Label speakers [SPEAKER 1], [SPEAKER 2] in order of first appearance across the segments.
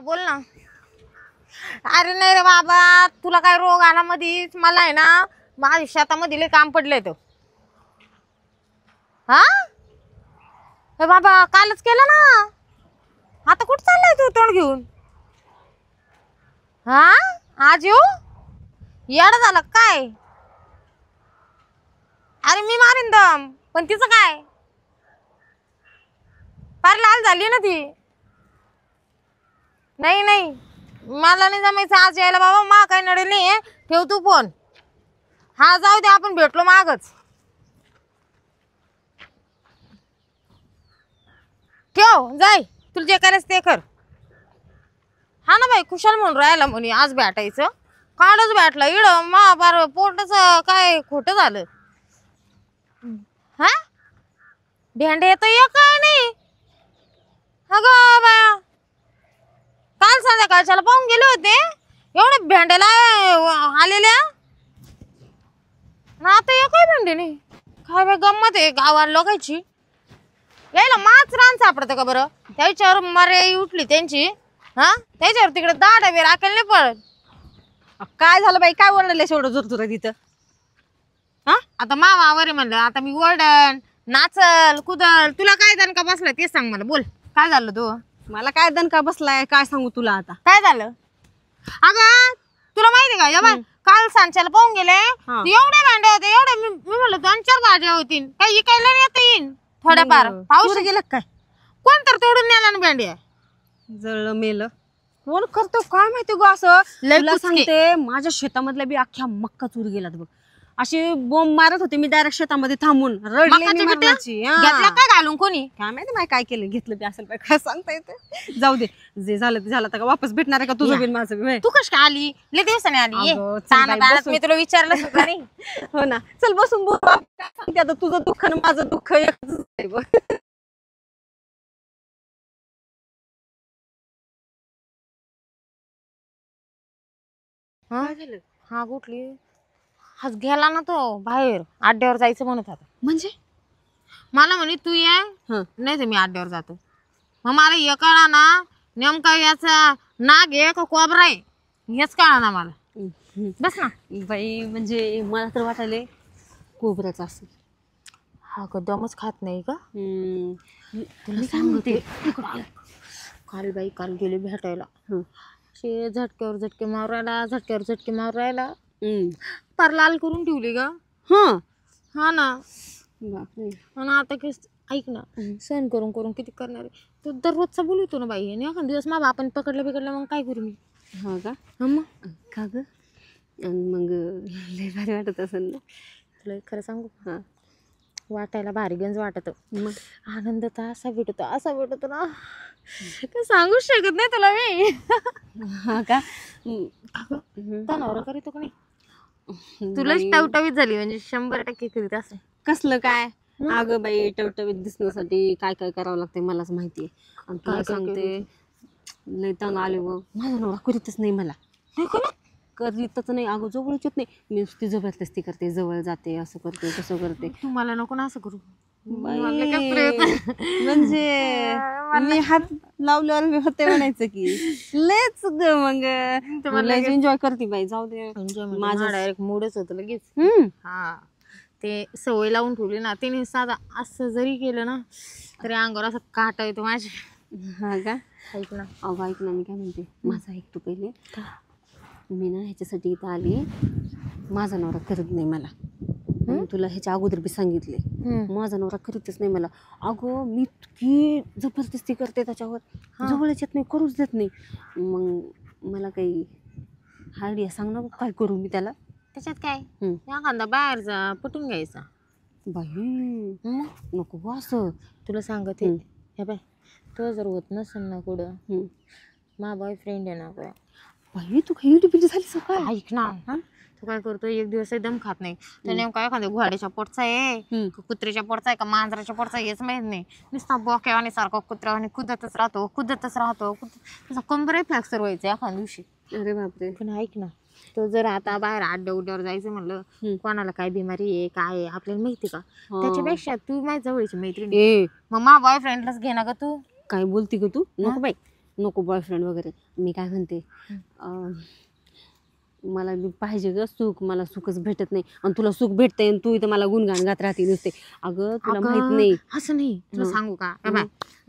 [SPEAKER 1] बोल ना. अरे नाही रे बाबा, तुला काय रोग आला मधीच? मला आहे ना माझ्या शेतामध्ये लय काम पडलंय तो. हा हे बाबा कालच केलं ना. आता कुठं चाललाय तू तोंड घेऊन? हा आज येऊ? येडं झालं काय? अरे मी मारीन दम, पण तिचं काय? फार लाल झाली ना ती. नाही नाही मला नाही जमायचं आज यायला बाबा. मा काही नडेल नाही. ठेव तू फोन. हा जाऊ दे, आपण भेटलो मागच. ठेव जाय, तुला जे करायचं ते कर. हा ना बाई, कुशाल म्हणून राहिला म्हणे आज भेटायचं. कालच भेटला इड मा बार पोटच काय खोटं झालं. हा भेंडे येतो एक काय नाही. अगं बाया, काल संध्याकाळच्याला पाहून गेले होते एवढे भेंड्याला आलेल्या. आता एक काय भेंडे नाही. काय बाय गंमत आहे गावाला लोकांची. यायला माच रान सापडतं का बरं? त्याच्यावर मरे उठली त्यांची. हा त्याच्यावर तिकडे दाढ बी राखेल नाही पडत.
[SPEAKER 2] काय झालं बाई? काय ओरडले एवढं जोर जोरात तिथं?
[SPEAKER 1] हा आता मावावर म्हणलं, आता मी ओरडन नाचल कुदल. तुला काय दणका बसला ते सांग मला. बोल काय झालं तू?
[SPEAKER 2] मला काय दणका बसलाय काय सांगू तुला आता.
[SPEAKER 1] काय झालं? अगं तुला माहिती का, या बाय काल सांच्याला पाहून गेले एवढे भांडे होते एवढे. मी म्हणलं 2-4 भाज्या होतील, काही इकायला येता येईन थोड्याफार. पाऊस
[SPEAKER 2] गेलं काय?
[SPEAKER 1] कोण तर तोडून नेला ना भेंड्या.
[SPEAKER 2] जळलं मेलं कोण करतो काय माहिती गो असं.
[SPEAKER 1] लय
[SPEAKER 2] तुला
[SPEAKER 1] कुचके.
[SPEAKER 2] सांगते माझ्या शेतामधल्या बी अख्ख्या मक्का चूर गेलात बघ. अशी बोंब मारत होते मी डायरेक्ट शेतामध्ये थांबून रडले मी
[SPEAKER 1] मकाच्या बिट्या?
[SPEAKER 2] मरणाची. हा.
[SPEAKER 1] घेतला काय घालून कोणी?
[SPEAKER 2] काय माहिती माय काय केलं, घेतलं बी असेल काय सांगता येते. जाऊ दे, जे झालं ते झालं. आता का वापस भेटणार आहे का तुझं बिन माझं बी?
[SPEAKER 1] तू कशी काय आली? लय दिवसाने आली. ये.
[SPEAKER 2] अगं, चल
[SPEAKER 1] ताना
[SPEAKER 2] बाई,
[SPEAKER 1] तानात
[SPEAKER 2] बसून.
[SPEAKER 1] मी तुला विचारलं सुद्धा नाही.
[SPEAKER 2] हो ना, चल बसून बोल. काय सांगते आता, तुझं दुःख आणि माझं दुःख एकच आहे बघ.
[SPEAKER 1] हा हा कुठली आज गेला ना तो बाहेर अड्ड्यावर जायचं म्हणत होता.
[SPEAKER 2] म्हणजे
[SPEAKER 1] मला म्हणे तू ये, नाही तर मी अड्ड्यावर जातो. मग मला हे कळा ना नेमका याचा नाग आहे का कोबरा आहे हेच कळा ना मला. बस ना
[SPEAKER 2] बाई, म्हणजे मला तर वाटायले कोबराच असेल.
[SPEAKER 1] हा कदमच खात नाही का?
[SPEAKER 2] तुला सांगते
[SPEAKER 1] काल बाई काल गेले भेटायला. शे झटक्यावर झटके मारू राहिला, झटक्यावर झटके मारू राहिला. पार लाल करून ठेवली ग. हा ना. आणि आता ऐक ना, सहन करून करून किती करणार आहे. तू दररोजचा बोलतो ना बाई. आणि एखादा दिवस मा आपण पकडलं बिकडलं मग काय करू मी?
[SPEAKER 2] हा का?
[SPEAKER 1] मग
[SPEAKER 2] का ग? आणि मग लय भारी वाटत असेल ना
[SPEAKER 1] तुला खरं सांगू? हा वाटायला भारी गंज वाटत. मग आनंद तर असा भेटतो ना काय सांगूच शकत नाही तुला मी.
[SPEAKER 2] हा का?
[SPEAKER 1] तणावर करीतो का नाही? तुलाच टवटवीत झाली म्हणजे 100% करीत असं.
[SPEAKER 2] कसलं काय? अगं बाई, टवटवीत दिसण्यासाठी काय काय करावं लागते मलाच माहितीये. आणि तुला सांगते लय तंग आले व माझा नवरा करीतच नाही मला. करीतच नाही अगं, जवळच येत नाही. मी नुसती जबरदस्ती करते, जवळ जाते, असं करते तसं करते.
[SPEAKER 1] तू मला नको ना असं करू.
[SPEAKER 2] म्हणजे मी हात लावल्यावर मी होते म्हणायचं की लयच ग. मग लयच एन्जॉय करते बाई. जाऊ दे,
[SPEAKER 1] माझा डायरेक्ट मूडच होतं लगेच. हा ते सवय लावून ठेवली ना तिने. साधा असं जरी केलं ना तरी अंगावर असं काटा येतो माझ्या.
[SPEAKER 2] हा का?
[SPEAKER 1] ऐक ना.
[SPEAKER 2] अगं ऐक ना, मी काय म्हणते, माझं ऐक तू पहिले. मी ना ह्याच्यासाठी इथं आली. माझा नवरा करत नाही मला. तुला ह्याच्या अगोदर बी सांगितले, माझा नवरा करीतच नाही मला. अगं मी इतकी जबरदस्ती करते त्याच्यावर, जवळच येत नाही, करूच देत नाही. मग मला काही आयडिया सांग ना, काय करू मी त्याला?
[SPEAKER 1] त्याच्यात काय, एखादा बाहेरचा पटून घ्यायचा.
[SPEAKER 2] बाई नको असं.
[SPEAKER 1] तुला सांगते हे बाय, तो जर होत नसेल ना कुठं, मा बॉयफ्रेंड आहे ना काय.
[SPEAKER 2] बाई तू काही डिपिटी झाली सकाळ.
[SPEAKER 1] ऐक ना, तो काय करतो एक दिवस एकदम खात नाही. तर नेमका एखाद्या घोड्याच्या पोटचा आहे, कुत्र्याच्या पोटचा आहे का मांजराच्या पोटचा हेच माहित नाही. नुसता बोक्यावाने सारखा कुत्र्यावाने कुदतच राहतो. त्याचा कंबर फ्रॅक्चर व्हायचं एखाद्या दिवशी.
[SPEAKER 2] अरे बापरे.
[SPEAKER 1] पण ऐक ना, तो जर आता बाहेर अड्ड्या उड्यावर जायचं म्हणलं, कोणाला काय बिमारी आहे काय आहे आपल्याला माहिती का? त्याच्यापेक्षा तू माझ्या जवळची मैत्रीण, मग मा बॉयफ्रेंडलाच घे ना ग तू.
[SPEAKER 2] काय बोलती ग तू? नको बाई, नको बॉयफ्रेंड वगैरे. मी काय म्हणते, मला बी पाहिजे ग सुख. मला सुखच भेटत नाही आणि तुला सुख भेटतंय आणि तू इथं मला गुणगान गात राहते नुसते. अगं तुला माहित नाही.
[SPEAKER 1] असं नाही, तुला सांगू का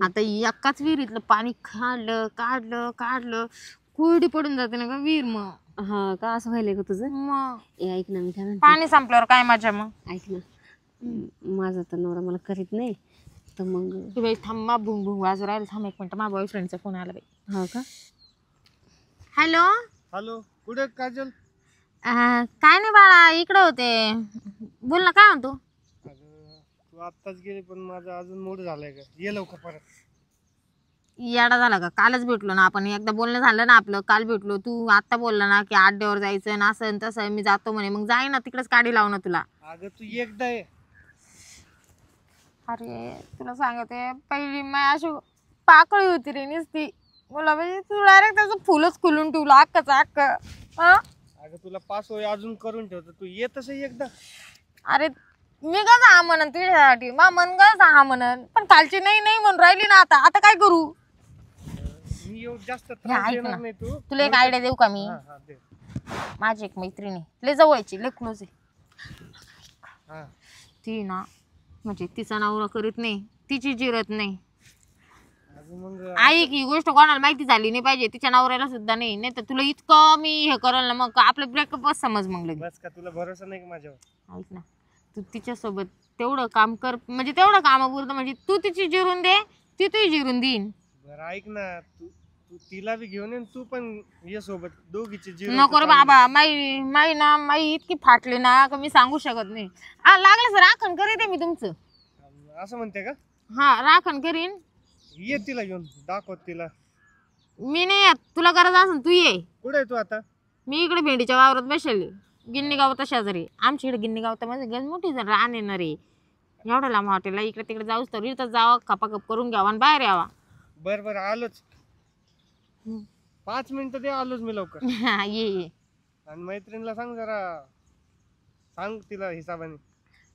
[SPEAKER 1] आता एकाच विहिरीतलं पाणी काढलं काढलं काढलं कोरडी पडून जाते ना का विहीर. मग
[SPEAKER 2] हा का, असं व्हायलंय का तुझं?
[SPEAKER 1] मग
[SPEAKER 2] ऐक ना, मी काय म्हणते,
[SPEAKER 1] पाणी संपल्यावर काय मजा. मग
[SPEAKER 2] ऐक ना, माझा तर नवरा मला करीत नाही तर मग.
[SPEAKER 1] तू बाई थांब, भुंग भुंग वाजू राहिला. थांब एक मिनिट, माझ्या बॉयफ्रेंडचा फोन आला बाई.
[SPEAKER 2] हा का?
[SPEAKER 1] हॅलो
[SPEAKER 3] हॅलो, कुठे काजल?
[SPEAKER 1] काय नाही बाळा, इकडं होते. बोल ना, काय म्हणतो?
[SPEAKER 3] अगं तू आत्ताच गेली पण माझा अजून मूड झालाय का? ये लवकर परत.
[SPEAKER 1] येडा झाला का? कालच भेटलो ना आपण, एकदा बोलणं झालं ना आपलं. काल भेटलो, तू आत्ता बोलला ना की अड्ड्यावर जायचं ना, असं तसं. मी जातो म्हणे, मग जाई ना तिकडेच गाडी लावू ना तुला.
[SPEAKER 3] अगं तू एकदा ये.
[SPEAKER 1] अरे तुला सांगते, पहिली माय अशी पाकळी होती रे नुसती. मला म्हणजे तू डायरेक्ट त्याचं फुलच खुलून ठेवलं अख्खच अख्ख.
[SPEAKER 3] अगं तुला 5 वय अजून करून ठेवतो. तू ये तसं एकदा.
[SPEAKER 1] अरे मी का हा म्हणन तुझ्यासाठी, मा मन का हा म्हणन, पण कालची नाही नाही म्हणून राहिली ना. आता आता काय करू?
[SPEAKER 3] मी येऊ जास्त
[SPEAKER 1] ऐक
[SPEAKER 3] त्रास
[SPEAKER 1] ना.
[SPEAKER 3] देणार नाही. तू
[SPEAKER 1] तुला एक आयडिया देऊ का मी?
[SPEAKER 3] हा दे.
[SPEAKER 1] माझी एक मैत्रिणी लय जवळची, लय क्लोज आहे.
[SPEAKER 3] हा
[SPEAKER 1] ती ना म्हणजे तिचा नवरा करीत नाही, तिची जिरत नाही.
[SPEAKER 3] अगं मग
[SPEAKER 1] ऐक, ही गोष्ट कोणाला माहिती झाली नाही पाहिजे, तिच्या नवऱ्याला सुद्धा नाही. नाही तर तुला इतकं मी हे करल ना, मग आपलं ब्रेकअपच समज. मग लगेच
[SPEAKER 3] बस का, तुला भरोसा नाही का माझ्यावर?
[SPEAKER 1] ऐक ना, तू तिच्यासोबत तेवढं काम कर, म्हणजे तेवढं कामापुरतं, म्हणजे तू तिची जिरून दे, ती तुझी जिरून देईन.
[SPEAKER 3] बरं ऐक ना, तू तू तिला बी घेऊन ये, तू पण ये सोबत. दोघीची जीव
[SPEAKER 1] नको रे बाबा, माई इतकी फाटली ना का मी सांगू शकत नाही. लागलं सर राखण करीन मी तुमचं.
[SPEAKER 3] असं म्हणते का?
[SPEAKER 1] हा, राखण करीन.
[SPEAKER 3] ये तिला घेऊन, दाखव तिला.
[SPEAKER 1] मी नाही येत, तुला गरज असेल तू ये.
[SPEAKER 3] कुठे आहे तू आता?
[SPEAKER 1] मी इकडे भेंडीच्या वावरात बसले, गिन्नी गावात शेजारी. आमच्या इकडे गिन्नी गावात माझं गज मोठी जण रान येणार आहे. एवढं लांब हॉटेलला इकडे तिकडे जाऊच तर इथं जावं, खपाखप करून घ्यावा आणि बाहेर यावा.
[SPEAKER 3] बरं बरं आलोच. 5 मिनिटं दे, आलोच मी लवकर.
[SPEAKER 1] ये.
[SPEAKER 3] आणि मैत्रिणीला सांग जरा, सांग तिला हिसाबाने.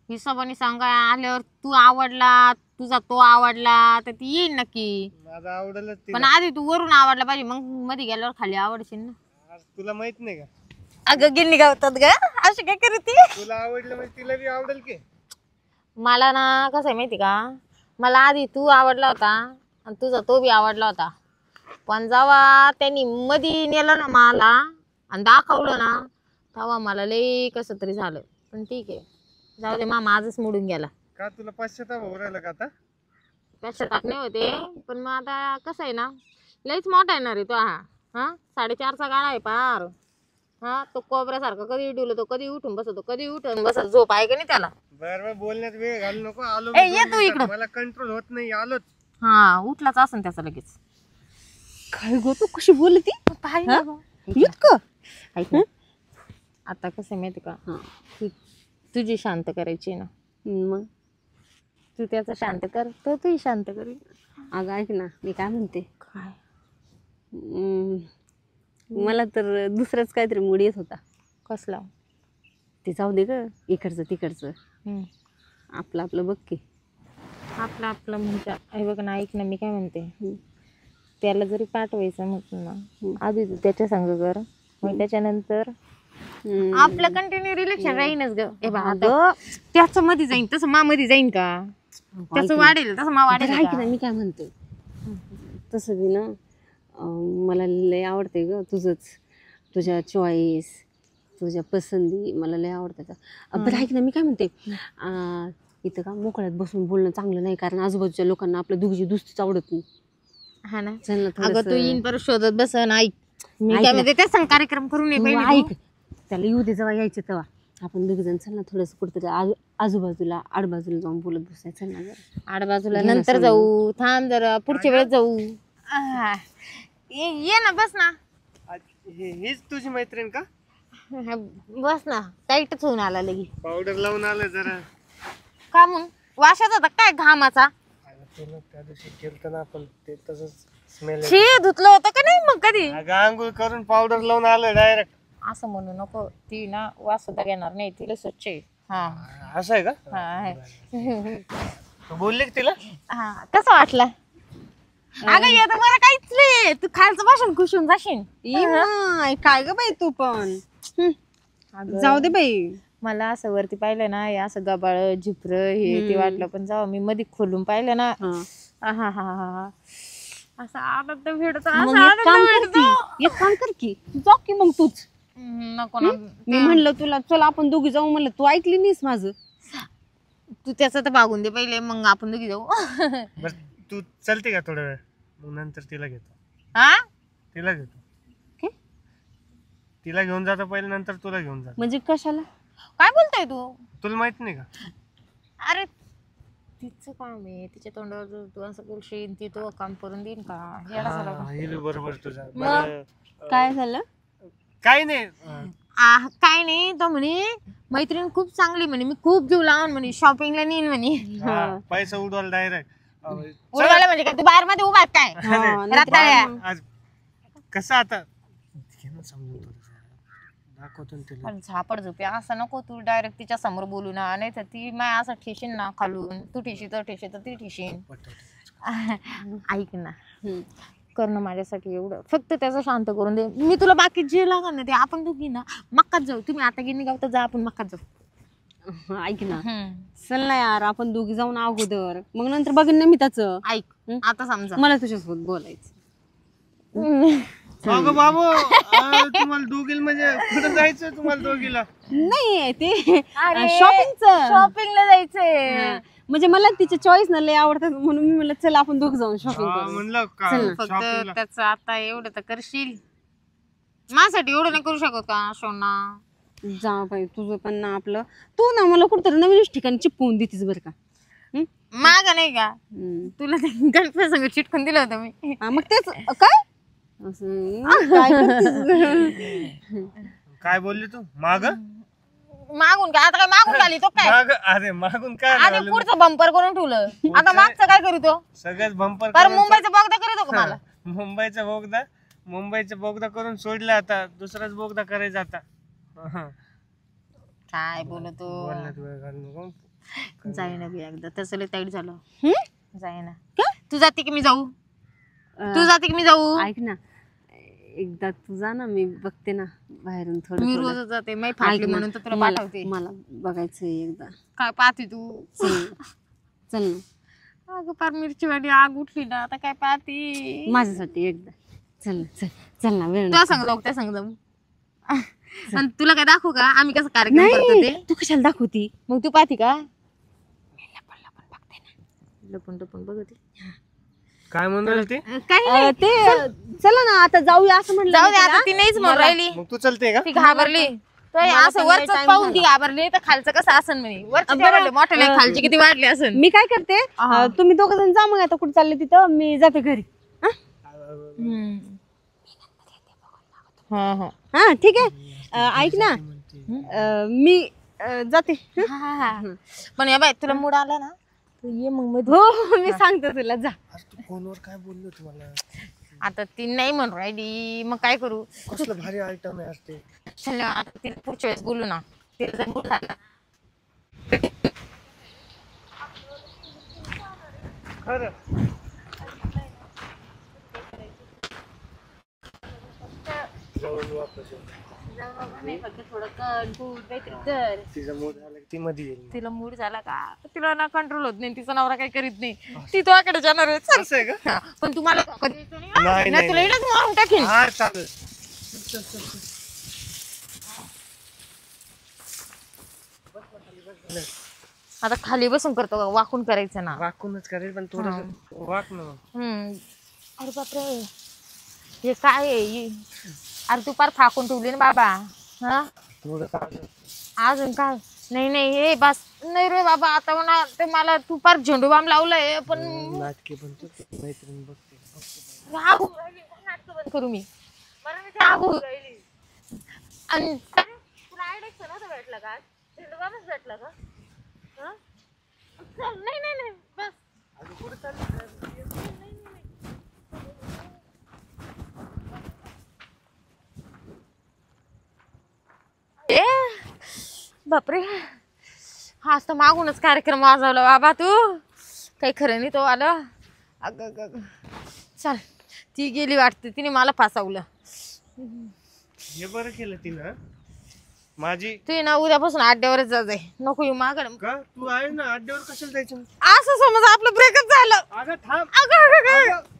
[SPEAKER 1] हिशोबाने सांगा, आल्यावर तू आवडला, तुझा तो आवडला तर ती येईल नक्की.
[SPEAKER 3] माझं आवडलंच
[SPEAKER 1] पण
[SPEAKER 3] तिला.
[SPEAKER 1] आधी तू वरून आवडला पाहिजे, मग मध्ये गेल्यावर खाली आवडशील ना.
[SPEAKER 3] आज तुला माहित नाही का?
[SPEAKER 1] अगं गिन्नी गावतात ग, अशी काय करते?
[SPEAKER 3] तुला आवडलं म्हणजे तिला बी आवडेल की.
[SPEAKER 1] मला ना कसं आहे माहिती का, मला आधी तू आवडला होता आणि तुझा तो बी आवडला होता. पण जेव्हा त्यांनी मध्ये नेलं ना मला आणि दाखवलं ना, तेव्हा मला लई कसं तरी झालं. पण ठीक आहे, जाऊ दे, मामा आजच मोडून गेला.
[SPEAKER 3] का तुला पश्चाताप होऊ राहिला का आता?
[SPEAKER 1] पश्चाताप नाही होते, पण मग आता कसं आहे ना, लईच मोठा येणार आहे तो. हा 4.5चा गाडा आहे पार. हा, तो कोबऱ्यासारखा कधी उठवलं तो, कधी उठून बसतो, कधी उठून बसत. झोप आहे का नाही त्याला?
[SPEAKER 3] बरं बोलण्यात वेळ घालू नको. आलो
[SPEAKER 1] ए,
[SPEAKER 3] मी
[SPEAKER 1] ये
[SPEAKER 3] 2
[SPEAKER 1] तू
[SPEAKER 3] मिनिटात.
[SPEAKER 1] इकडं.
[SPEAKER 3] मला कंट्रोल होत नाही, आलोच.
[SPEAKER 1] हा, उठलाच असेल त्याचा लगेच.
[SPEAKER 2] काय गो, तू कशी बोलती?
[SPEAKER 1] पाहिलं
[SPEAKER 2] हा? इतकं?
[SPEAKER 1] ऐक ना, आता कसं आहे माहिती का, तुझी शांत करायची ना,
[SPEAKER 2] मग
[SPEAKER 1] तू त्याचं शांत कर, तो तुझी शांत करेल.
[SPEAKER 2] अगं ऐक ना, मी काय म्हणते,
[SPEAKER 1] काय?
[SPEAKER 2] मला तर दुसराच काहीतरी मूड येत होता.
[SPEAKER 1] कसला?
[SPEAKER 2] ते जाऊ दे ग, इकडचं तिकडचं. आपलं आपलं बघ की.
[SPEAKER 1] आपलं आपलं म्हणजे हे बघ ना, ऐक ना, मी काय म्हणते, त्याला जरी पाठवायचं म्हटलं ना, आधी तू त्याच्या संग कर, मग त्याच्यानंतर आपलं कंटिन्यू रिलेशन राहीनच ग. ए बा, त्याचं मध्ये जाईन तसं मा मध्ये जाईन का? त्याचं वाढेल तसं मा वाढेल
[SPEAKER 2] ऐक ना, मी काय म्हणते, तसं बी ना मला लय आवडते ग तुझंच, तुझ्या चॉईस, तुझ्या पसंती मला लय आवडतात. बरं ऐक ना, मी काय म्हणते, इथं का मोकळ्यात बसून बोलणं चांगलं नाही, कारण आजूबाजूच्या लोकांना आपल्या दोघीची दुस्तीच आवडत नाही.
[SPEAKER 1] हा ना.
[SPEAKER 2] चल ना,
[SPEAKER 1] अगं तू येईन परत शोधत बसन. ऐक, मी काय म्हणते, ते सांग कार्यक्रम करून ये पहिले.
[SPEAKER 2] ऐक, त्याला येऊ दे, जेव्हा यायचे तेव्हा आपण दोघीजण चल ना, थोडंसं कुठंतरी आजूबाजूला आडबाजूला जाऊन बोलत बसायचं ना.
[SPEAKER 1] आडबाजूला नंतर जाऊ, थांब जरा, पुढच्या वेळेस जाऊ. ये ना, बस ना.
[SPEAKER 3] हीच तुझी मैत्रीण का?
[SPEAKER 1] बस ना, टाईटच होऊन आला लगी.
[SPEAKER 3] पावडर लावून आलं जरा.
[SPEAKER 1] का म्हणून वाशात होता काय घामाचा?
[SPEAKER 3] तुला त्या दिवशी केलं ना आपण, ते तसंच स्मेल.
[SPEAKER 1] शी, धुतलं होतं का नाही मग कधी?
[SPEAKER 3] अगं आंघोळ करून पावडर लावून आलं डायरेक्ट.
[SPEAKER 1] असं म्हणू नको, ती ना वास सुद्धा घेणार नाही, तिला स्वच्छ आहे. हा
[SPEAKER 3] असं आहे का?
[SPEAKER 1] हा आहे.
[SPEAKER 3] तू बोलली का तिला?
[SPEAKER 1] हा, कसं वाटलं? अगं येतं मला काहीच नाही, तू खालचं भाषण खुश होऊन जाशील.
[SPEAKER 2] काय ग बाई तू पण. जाऊ दे बाई.
[SPEAKER 1] मला असं वरती पाहिलं ना, हे असं गबाळ झिपर हे ते वाटलं, पण जेव्हा मी मध्ये खोलून पाहिलं ना, हा हा हा असं आनंद भेटतो,
[SPEAKER 2] एक काम कर की जा की मग तूच.
[SPEAKER 1] नको ना.
[SPEAKER 2] मी म्हणलं तुला चल आपण दोघी जाऊ, म्हणलं तू ऐकली नाहीस माझं.
[SPEAKER 1] तू त्याचं तर बागून दे पहिले, मग आपण दोघी जाऊ.
[SPEAKER 3] बस तू चलते का थोडा वेळ, मग नंतर तिला घेतो.
[SPEAKER 1] हा
[SPEAKER 3] तिला घेतो. तिला घेऊन जातो पहिले, नंतर तुला घेऊन जातो.
[SPEAKER 2] म्हणजे कशाला?
[SPEAKER 1] काय बोलतोय तू?
[SPEAKER 3] तुला माहित नाही का?
[SPEAKER 1] अरे तिचं काम आहे, तिच्या तोंडावर तू असं बोलशील, ती तो काम करून देईन का?
[SPEAKER 3] बरोबर तुझा.
[SPEAKER 2] काय झालं?
[SPEAKER 3] काही नाही.
[SPEAKER 1] काय नाही, तो म्हणे मैत्रीण खूप चांगली म्हणे, मी खूप जीव लावून म्हणे, शॉपिंगला नेईन म्हणे.
[SPEAKER 3] पैसा उडवाल डायरेक्ट.
[SPEAKER 1] उडवायला म्हणजे काय, तू बाहेर मध्ये उभा काय?
[SPEAKER 3] कसं आता समजून दाखवतो तिला.
[SPEAKER 1] झापड झोपे असं नको तू डायरेक्ट तिच्या समोर बोलू ना, नाही तर ती माय असं ठेशीन ना खालून, तू ठेशी तर ती ठेशीन. ऐक ना, करणं माझ्यासाठी एवढं, फक्त त्याचं शांत करून दे. मी तुला बाकी जे लागणार ना ते आपण दोघी ना मक्कात जाऊ. तुम्ही आता गिनी गाव तर जा, आपण मक्कात जाऊ.
[SPEAKER 2] ऐक ना, चल ना यार आपण दोघी जाऊन अगोदर, मग नंतर बघेन ना मी त्याचं.
[SPEAKER 1] ऐक आता समजा
[SPEAKER 2] मला तुझ्यासोबत बोलायचं.
[SPEAKER 3] अगं बाबू, तुम्हाला दोघीला म्हणजे कुठं जायचं तुम्हाला दोघीला?
[SPEAKER 2] नाही ते शॉपिंगला
[SPEAKER 1] जायचंय.
[SPEAKER 2] म्हणजे मला तिचे चॉईस ना लय आवडतात, म्हणून मी म्हणलं चल आपण दोघ जाऊन शॉपिंग करू.
[SPEAKER 3] म्हणलं
[SPEAKER 1] फक्त त्याचं आता एवढं तर करशील, माझ्यासाठी एवढं नाही करू शकत का सोना?
[SPEAKER 2] जा बाई, तुझं पण ना आपलं, तू ना मला कुठतरी नवीनच ठिकाणी चिपकवून देतीस बरं का.
[SPEAKER 1] माग नाही का तुला ते गणपती संग चिटकून दिलं होतं मी.
[SPEAKER 2] मग तेच काय
[SPEAKER 3] काय बोलली तू? माग
[SPEAKER 1] मागून काय आता, काय मागून आली तो काय?
[SPEAKER 3] अरे मागून काय
[SPEAKER 1] आधी पुढचं बंपर करून ठेवलं, आता मागचं काय करीतो?
[SPEAKER 3] सगळंच बंपर
[SPEAKER 1] कारण मुंबईचा बोगदा करीतो का मला?
[SPEAKER 3] मुंबईचा बोगदा करून सोडला, आता दुसराच बोगदा करायचा आता.
[SPEAKER 1] काय बोलतो? जाई ना बी एकदा, तसं लय टाईट झालं. जाई ना. तू जाते की मी जाऊ? तू जाते की मी जाऊ?
[SPEAKER 2] ऐक ना, एकदा तू जा ना, मी बघते ना बाहेरून थोडं.
[SPEAKER 1] मी रोजच जाते, मी फाटली म्हणून तर तुला पाठवते.
[SPEAKER 2] मला बघायचंय एकदा.
[SPEAKER 1] काय पाहते तू?
[SPEAKER 2] चल ना.
[SPEAKER 1] अगं पार मिरची वाटी आग उठली ना, आता काय पाहते?
[SPEAKER 2] माझ्यासाठी एकदा चल चल चल ना, वेळ
[SPEAKER 1] तुला सांग जाऊ, त्या सांग जाऊ. आणि तुला काय दाखवू का आम्ही कसं कार्यक्रम करतो ते?
[SPEAKER 2] तू कशाला दाखवती?
[SPEAKER 1] मग तू पाहती का? लपून लपून बघते.
[SPEAKER 3] काय म्हणून ते?
[SPEAKER 2] ते चला ना आता जाऊया असं म्हणलं.
[SPEAKER 1] जाऊ दे आता, ती नाहीच म्हणून राहिली.
[SPEAKER 3] मग तू चलते का?
[SPEAKER 1] ती घाबरली. असं वरच पाहून ती घाबरली, तर खालचं कसं असन म्हणे. वरचं मोठं खालची किती वाढली असन.
[SPEAKER 2] मी काय करते, तुम्ही दोघं जण जा, मग आता कुठे चालले तिथं मी जाते घरी. हा ठीक आहे. ऐक ना, मी जाते.
[SPEAKER 1] पण या बाई तुला मूड आला ना, ये मग.
[SPEAKER 2] हो मी सांगते तुला, जा.
[SPEAKER 3] फोनवर काय बोललो तुम्हाला?
[SPEAKER 1] आता ती नाही म्हणून राहिली, मग काय करू?
[SPEAKER 3] कसलं भारी आयटम आहे असते.
[SPEAKER 1] चल आता तिला पुढच्या वेळेस बोलू ना. तिला मूड झाला
[SPEAKER 3] खरं. तिचा मूड झाला की ती मध्ये येईल.
[SPEAKER 1] तिला मूड झाला का तिला ना कंट्रोल होत नाही, तिचा नवरा काही करीत नाही, ती तुझ्याकडे जाणार आहे.
[SPEAKER 3] असं आहे का?
[SPEAKER 1] पण तुम्हाला
[SPEAKER 3] नाही, नाही.
[SPEAKER 1] तुला इकडेच मारून टाकेन.
[SPEAKER 3] हा चालेल.
[SPEAKER 1] आता खाली बसून करतो का वाकून करायचं ना?
[SPEAKER 3] वाकूनच करेल, पण थोडस वाक ना.
[SPEAKER 1] अरे बापरे, हे काय आहे? अरे तू फार फाकून ठेवली ना बाबा. हा अजून काय? नाही नाही हे बस नाही रे बाबा, आता म्हणा ते मला तू फार झेंडू बाम लावलंय. पण
[SPEAKER 3] नाटके बनतो मैत्रीण बघते.
[SPEAKER 1] नाटक बंद करू मी, मला ते आगू राहिली. आणि तुला आयडिया नव्हतं भेटलं का? झेंडू बामच भेटलं का? नाही नाही नाही बस.
[SPEAKER 3] कुठे चालली?
[SPEAKER 1] बापरे, हा तर मागूनच कार्यक्रम वाजवला बाबा. तू काही खरं नाही तो आलं. अग चल ती गेली वाटते, तिने मला फासावलं.
[SPEAKER 3] हे बरं केलं तिनं. माझी
[SPEAKER 1] तू ना उद्यापासून अड्ड्यावरच जाय, नको येऊ मागड.
[SPEAKER 3] का तू आहे ना अड्ड्यावर कशाला जायचं?
[SPEAKER 1] असं समज आपलं ब्रेकच झालं.
[SPEAKER 3] अगं थांब.
[SPEAKER 1] अगं, अगं, अगं.